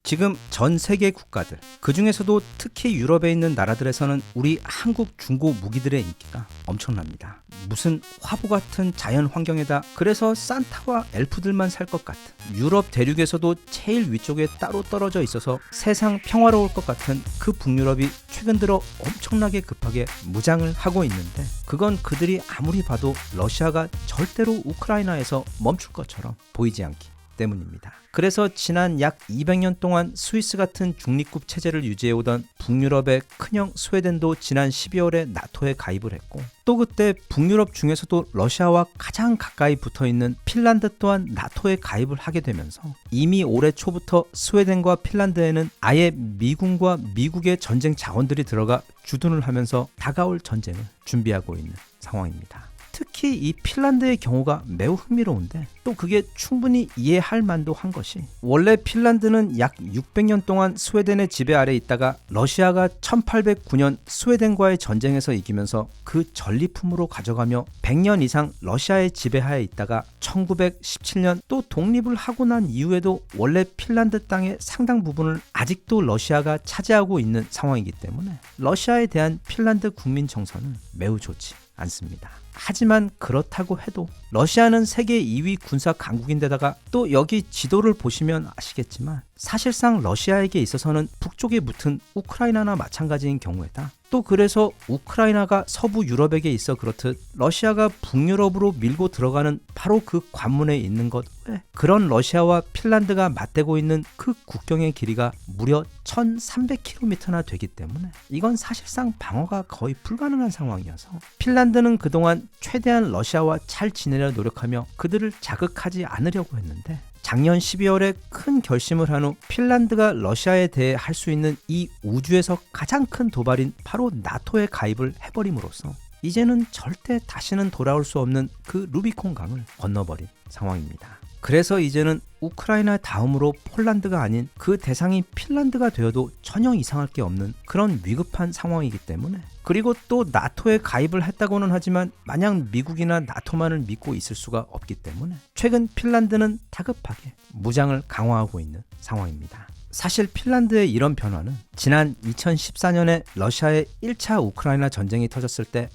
지금 전 세계 국가들, 그 중에서도 특히 유럽에 있는 나라들에서는 우리 한국 중고 무기들의 인기가 엄청납니다. 무슨 화보 같은 자연 환경에다 그래서 산타와 엘프들만 살 것 같은, 유럽 대륙에서도 제일 위쪽에 따로 떨어져 있어서 세상 평화로울 것 같은 그 북유럽이 최근 들어 엄청나게 급하게 무장을 하고 있는데, 그건 그들이 아무리 봐도 러시아가 절대로 우크라이나에서 멈출 것처럼 보이지 않기 때문입니다. 그래서 지난 약 200년 동안 스위스 같은 중립국 체제를 유지해오던 북유럽의 큰형 스웨덴도 지난 12월에 나토에 가입을 했고, 또 그때 북유럽 중에서도 러시아와 가장 가까이 붙어있는 핀란드 또한 나토에 가입을 하게 되면서 이미 올해 초부터 스웨덴과 핀란드에는 아예 미군과 미국의 전쟁 자원들이 들어가 주둔을 하면서 다가올 전쟁을 준비하고 있는 상황입니다. 특히 이 핀란드의 경우가 매우 흥미로운데, 또 그게 충분히 이해할 만도 한 것이, 원래 핀란드는 약 600년 동안 스웨덴의 지배 아래에 있다가 러시아가 1809년 스웨덴과의 전쟁에서 이기면서 그 전리품으로 가져가며 100년 이상 러시아의 지배하에 있다가 1917년 또 독립을 하고 난 이후에도 원래 핀란드 땅의 상당 부분을 아직도 러시아가 차지하고 있는 상황이기 때문에 러시아에 대한 핀란드 국민 정서는 매우 좋지 않습니다. 하지만 그렇다고 해도 러시아는 세계 2위 군사 강국인데다가, 또 여기 지도를 보시면 아시겠지만 사실상 러시아에게 있어서는 북쪽에 붙은 우크라이나나 마찬가지인 경우에다, 또 그래서 우크라이나가 서부 유럽에게 있어 그렇듯 러시아가 북유럽으로 밀고 들어가는 바로 그 관문에 있는 것 외에, 그런 러시아와 핀란드가 맞대고 있는 그 국경의 길이가 무려 1300km나 되기 때문에 이건 사실상 방어가 거의 불가능한 상황이어서, 핀란드는 그동안 최대한 러시아와 잘 지내려 노력하며 그들을 자극하지 않으려고 했는데, 작년 12월에 큰 결심을 한 후 핀란드가 러시아에 대해 할 수 있는 이 우주에서 가장 큰 도발인 바로 나토에 가입을 해버림으로써 이제는 절대 다시는 돌아올 수 없는 그 루비콘 강을 건너버린 상황입니다. 그래서 이제는 우크라이나 다음으로 폴란드가 아닌 그 대상이 핀란드가 되어도 전혀 이상할 게 없는 그런 위급한 상황이기 때문에, 그리고 또 나토에 가입을 했다고는 하지만 마냥 미국이나 나토만을 믿고 있을 수가 없기 때문에 최근 핀란드는 다급하게 무장을 강화하고 있는 상황입니다. 사실 핀란드의 이런 변화는 지난 2014년에 러시아의 1차 우크라이나 전쟁이 터졌을 때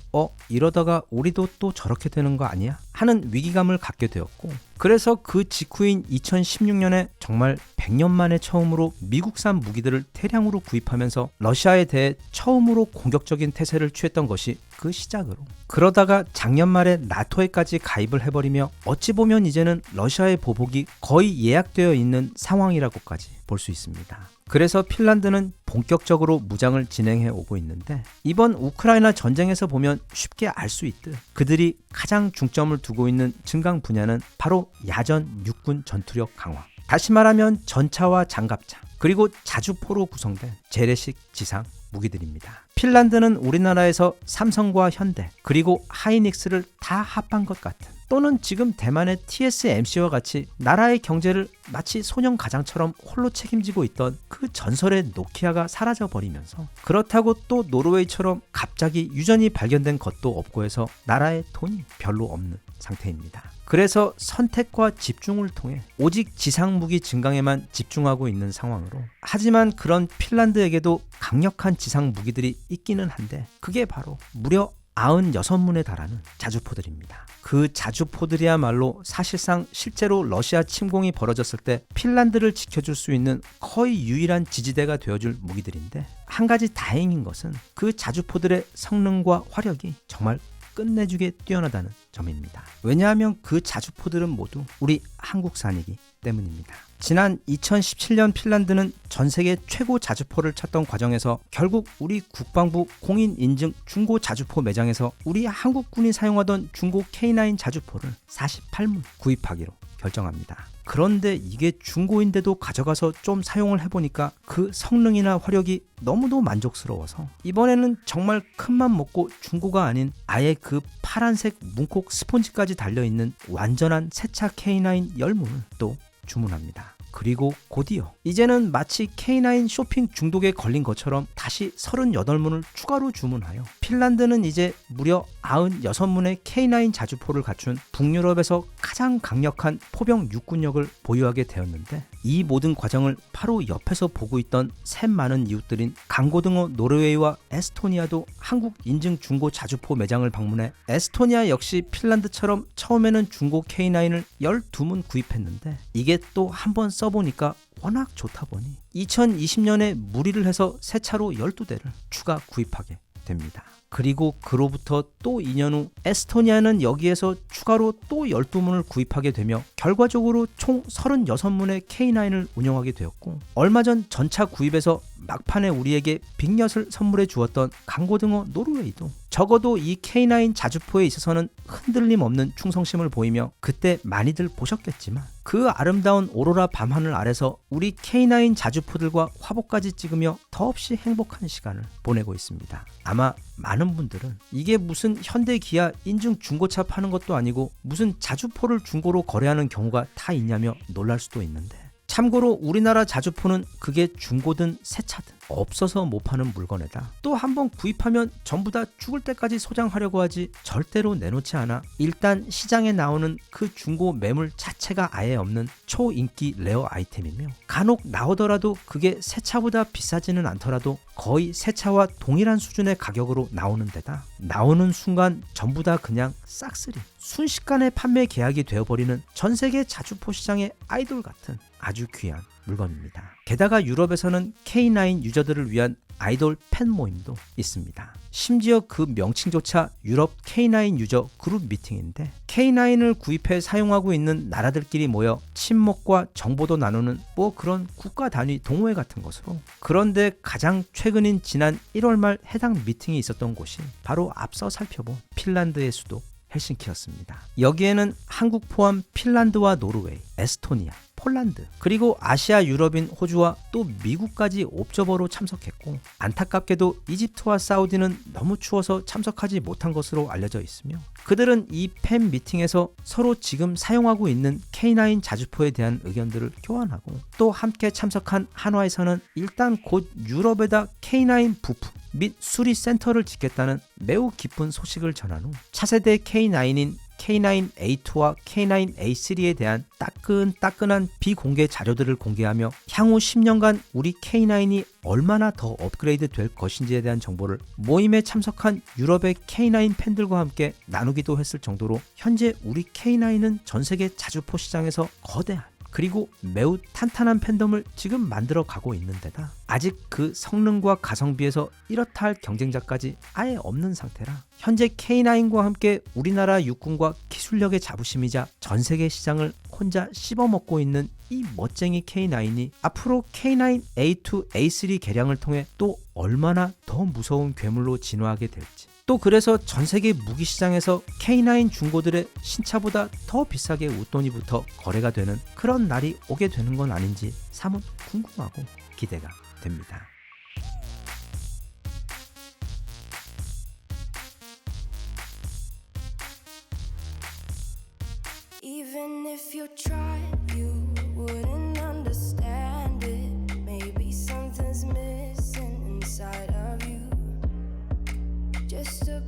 이러다가 우리도 또 저렇게 되는 거 아니야? 하는 위기감을 갖게 되었고, 그래서 그 직후인 2016년에 정말 100년 만에 처음으로 미국산 무기들을 대량으로 구입하면서 러시아에 대해 처음으로 공격적인 태세를 취했던 것이 그 시작으로, 그러다가 작년 말에 나토에까지 가입을 해버리며 어찌 보면 이제는 러시아의 보복이 거의 예약되어 있는 상황이라고까지 볼 수 있습니다. 그래서 핀란드는 본격적으로 무장을 진행해 오고 있는데, 이번 우크라이나 전쟁에서 보면 쉽게 알 수 있듯 그들이 가장 중점을 두고 있는 증강 분야는 바로 야전 육군 전투력 강화, 다시 말하면 전차와 장갑차, 그리고 자주포로 구성된 재래식 지상 무기들입니다. 핀란드는 우리나라에서 삼성과 현대 그리고 하이닉스를 다 합한 것 같은, 또는 지금 대만의 TSMC와 같이 나라의 경제를 마치 소년 가장처럼 홀로 책임지고 있던 그 전설의 노키아가 사라져버리면서, 그렇다고 또 노르웨이처럼 갑자기 유전이 발견된 것도 없고 해서 나라에 돈이 별로 없는 상태입니다. 그래서 선택과 집중을 통해 오직 지상무기 증강에만 집중하고 있는 상황으로, 하지만 그런 핀란드에게도 강력한 지상무기들이 있기는 한데 그게 바로 무려 96문에 달하는 자주포들입니다. 그 자주포들이야말로 사실상 실제로 러시아 침공이 벌어졌을 때 핀란드를 지켜줄 수 있는 거의 유일한 지지대가 되어줄 무기들인데, 한 가지 다행인 것은 그 자주포들의 성능과 화력이 정말 끝내주게 뛰어나다는 점입니다. 왜냐하면 그 자주포들은 모두 우리 한국산이기 때문입니다. 지난 2017년 핀란드는 전 세계 최고 자주포를 찾던 과정에서 결국 우리 국방부 공인 인증 중고 자주포 매장에서 우리 한국군이 사용하던 중고 K9 자주포를 48문 구입하기로 결정합니다. 그런데 이게 중고인데도 가져가서 좀 사용을 해보니까 그 성능이나 화력이 너무도 만족스러워서 이번에는 정말 큰맘 먹고 중고가 아닌 아예 그 파란색 문콕 스폰지까지 달려있는 완전한 새차 K9 10문을 또 주문합니다. 그리고 곧이어 이제는 마치 K9 쇼핑 중독에 걸린 것처럼 다시 38문을 추가로 주문하여 핀란드는 이제 무려 96문의 K9 자주포를 갖춘 북유럽에서 가장 강력한 포병 육군력을 보유하게 되었는데, 이 모든 과정을 바로 옆에서 보고 있던 셈 많은 이웃들인 강고등어 노르웨이와 에스토니아도 한국 인증 중고 자주포 매장을 방문해 에스토니아 역시 핀란드처럼 처음에는 중고 K9을 12문 구입했는데 이게 또 한번 써보니까 워낙 좋다 보니 2020년에 무리를 해서 새 차로 12대를 추가 구입하게 됩니다. 그리고 그로부터 또 2년 후 에스토니아는 여기에서 추가로 또 12문을 구입하게 되며 결과적으로 총 36문의 K9을 운영하게 되었고, 얼마 전 전차 구입에서 막판에 우리에게 빅엿을 선물해 주었던 강고등어 노르웨이도 적어도 이 K9 자주포에 있어서는 흔들림 없는 충성심을 보이며 그때 많이들 보셨겠지만 그 아름다운 오로라 밤하늘 아래서 우리 K9 자주포들과 화보까지 찍으며 더없이 행복한 시간을 보내고 있습니다. 아마 많은 분들은 이게 무슨 현대 기아 인증 중고차 파는 것도 아니고 무슨 자주포를 중고로 거래하는 경우가 다 있냐며 놀랄 수도 있는데, 참고로 우리나라 자주포는 그게 중고든 새 차든 없어서 못 파는 물건에다 또 한번 구입하면 전부 다 죽을 때까지 소장하려고 하지 절대로 내놓지 않아 일단 시장에 나오는 그 중고 매물 자체가 아예 없는 초인기 레어 아이템이며, 간혹 나오더라도 그게 새 차보다 비싸지는 않더라도 거의 새 차와 동일한 수준의 가격으로 나오는 데다 나오는 순간 전부 다 그냥 싹쓸이 순식간에 판매 계약이 되어버리는 전 세계 자주포 시장의 아이돌 같은 아주 귀한 물건입니다. 게다가 유럽에서는 K9 유저들을 위한 아이돌 팬 모임도 있습니다. 심지어 그 명칭조차 유럽 K9 유저 그룹 미팅인데, K9을 구입해 사용하고 있는 나라들끼리 모여 친목과 정보도 나누는 뭐 그런 국가 단위 동호회 같은 것으로. 그런데 가장 최근인 지난 1월 말 해당 미팅이 있었던 곳이 바로 앞서 살펴본 핀란드의 수도 헬싱키였습니다. 여기에는 한국 포함 핀란드와 노르웨이, 에스토니아, 폴란드, 그리고 아시아 유럽인 호주와 또 미국까지 옵저버로 참석했고, 안타깝게도 이집트와 사우디는 너무 추워서 참석하지 못한 것으로 알려져 있으며, 그들은 이 팬 미팅에서 서로 지금 사용하고 있는 K9 자주포에 대한 의견들을 교환하고, 또 함께 참석한 한화에서는 일단 곧 유럽에다 K9 부품 및 수리 센터를 짓겠다는 매우 기쁜 소식을 전한 후 차세대 K9인 K9A2와 K9A3에 대한 따끈따끈한 비공개 자료들을 공개하며 향후 10년간 우리 K9이 얼마나 더 업그레이드 될 것인지에 대한 정보를 모임에 참석한 유럽의 K9 팬들과 함께 나누기도 했을 정도로 현재 우리 K9은 전 세계 자주포 시장에서 거대한 그리고 매우 탄탄한 팬덤을 지금 만들어 가고 있는 데다 아직 그 성능과 가성비에서 이렇다 할 경쟁자까지 아예 없는 상태라 현재 K9과 함께 우리나라 육군과 기술력의 자부심이자 전 세계 시장을 혼자 씹어먹고 있는 이 멋쟁이 K9이 앞으로 K9 A2, A3 개량을 통해 또 얼마나 더 무서운 괴물로 진화하게 될지, 또 그래서 전 세계 무기 시장에서 K9 중고들의 신차보다 더 비싸게 웃돈이부터 거래가 되는 그런 날이 오게 되는 건 아닌지 사뭇 궁금하고 기대가 됩니다. Even if you tried, you wouldn't understand it. Maybe something's missing inside of you. Just a